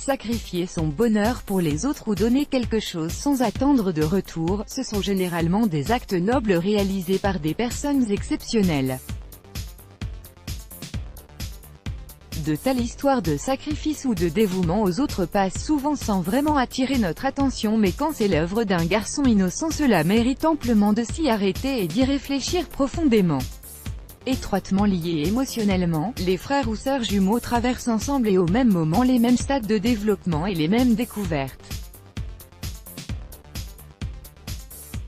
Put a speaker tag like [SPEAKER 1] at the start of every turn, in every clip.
[SPEAKER 1] sacrifier son bonheur pour les autres ou donner quelque chose sans attendre de retour, ce sont généralement des actes nobles réalisés par des personnes exceptionnelles. De telles histoires de sacrifice ou de dévouement aux autres passent souvent sans vraiment attirer notre attention, mais quand c'est l'œuvre d'un garçon innocent, cela mérite amplement de s'y arrêter et d'y réfléchir profondément. Étroitement liés émotionnellement, les frères ou sœurs jumeaux traversent ensemble et au même moment les mêmes stades de développement et les mêmes découvertes.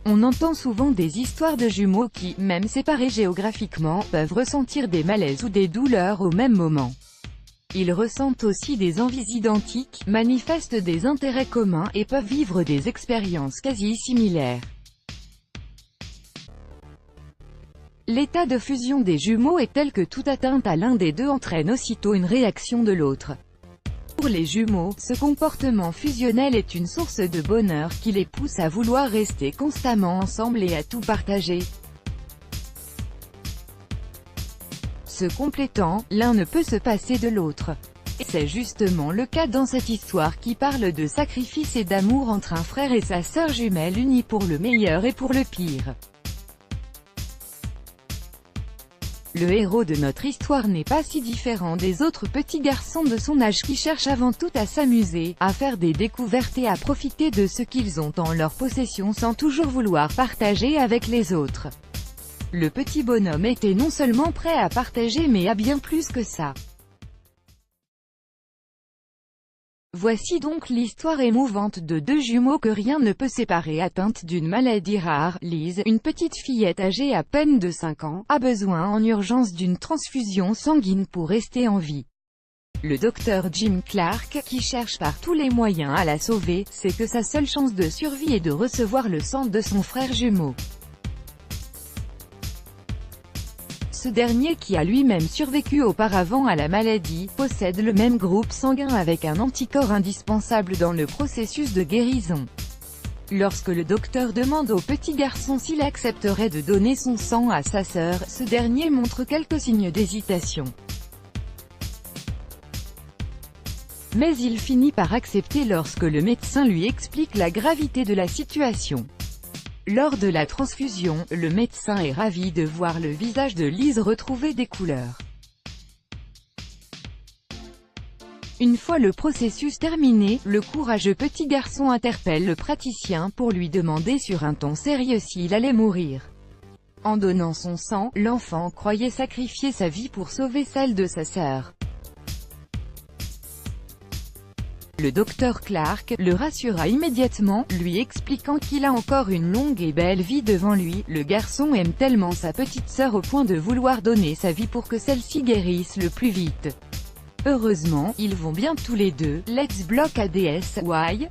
[SPEAKER 1] On entend souvent des histoires de jumeaux qui, même séparés géographiquement, peuvent ressentir des malaises ou des douleurs au même moment. Ils ressentent aussi des envies identiques, manifestent des intérêts communs et peuvent vivre des expériences quasi similaires. L'état de fusion des jumeaux est tel que toute atteinte à l'un des deux entraîne aussitôt une réaction de l'autre. Pour les jumeaux, ce comportement fusionnel est une source de bonheur qui les pousse à vouloir rester constamment ensemble et à tout partager. Se complétant, l'un ne peut se passer de l'autre. Et c'est justement le cas dans cette histoire qui parle de sacrifice et d'amour entre un frère et sa sœur jumelle unis pour le meilleur et pour le pire. Le héros de notre histoire n'est pas si différent des autres petits garçons de son âge qui cherchent avant tout à s'amuser, à faire des découvertes et à profiter de ce qu'ils ont en leur possession sans toujours vouloir partager avec les autres. Le petit bonhomme était non seulement prêt à partager mais à bien plus que ça. Voici donc l'histoire émouvante de deux jumeaux que rien ne peut séparer atteintes d'une maladie rare. Lise, une petite fillette âgée à peine de 5 ans, a besoin en urgence d'une transfusion sanguine pour rester en vie. Le docteur Jim Clark, qui cherche par tous les moyens à la sauver, sait que sa seule chance de survie est de recevoir le sang de son frère jumeau. Ce dernier, qui a lui-même survécu auparavant à la maladie, possède le même groupe sanguin avec un anticorps indispensable dans le processus de guérison. Lorsque le docteur demande au petit garçon s'il accepterait de donner son sang à sa sœur, ce dernier montre quelques signes d'hésitation. Mais il finit par accepter lorsque le médecin lui explique la gravité de la situation. Lors de la transfusion, le médecin est ravi de voir le visage de Lise retrouver des couleurs. Une fois le processus terminé, le courageux petit garçon interpelle le praticien pour lui demander sur un ton sérieux s'il allait mourir. En donnant son sang, l'enfant croyait sacrifier sa vie pour sauver celle de sa sœur. Le docteur Clark le rassura immédiatement, lui expliquant qu'il a encore une longue et belle vie devant lui. Le garçon aime tellement sa petite sœur au point de vouloir donner sa vie pour que celle-ci guérisse le plus vite. Heureusement, ils vont bien tous les deux. Let's block ADS, why?